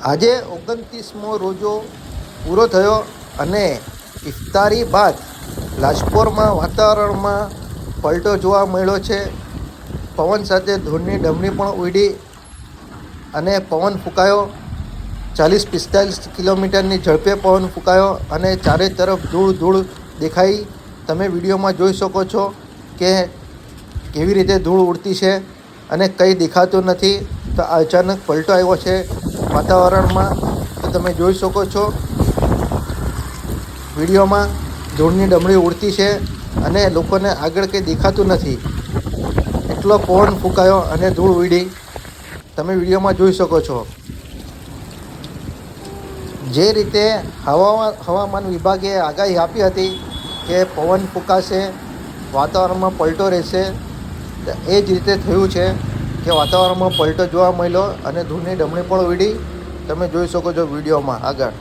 આજે 29મો રોજો પૂરો થયો અને ઇફતારી બાદ લાજપોરમાં વાતાવરણમાં પલટો જોવા મળ્યો છે. પવન સાથે ધૂળની ડમરી પણ ઉડી અને પવન ફૂંકાયો. 40-45 કિલોમીટરની ઝડપે પવન ફૂંકાયો અને ચારે તરફ ધૂળ દેખાઈ. તમે વિડીયોમાં જોઈ શકો છો કે કેવી રીતે ધૂળ ઉડતી છે અને કંઈ દેખાતું નથી. તો અચાનક પલટો આવ્યો છે વાતાવરણમાં. તો તમે જોઈ શકો છો વિડીયોમાં ધૂળની ડમરી ઉડતી છે અને લોકોને આગળ કંઈ દેખાતું નથી. એટલો પવન ફૂંકાયો અને ધૂળ ઉડી તમે વિડીયોમાં જોઈ શકો છો. જે રીતે હવામાન વિભાગે આગાહી આપી હતી કે પવન ફૂંકાશે, વાતાવરણમાં પલટો રહેશે, તો એ જ રીતે થયું છે કે વાતાવરણમાં પલટો જોવા મળ્યો અને ધૂળની ડમરી પણ ઉડી. તમે જોઈ શકો છો વિડીયોમાં આગળ.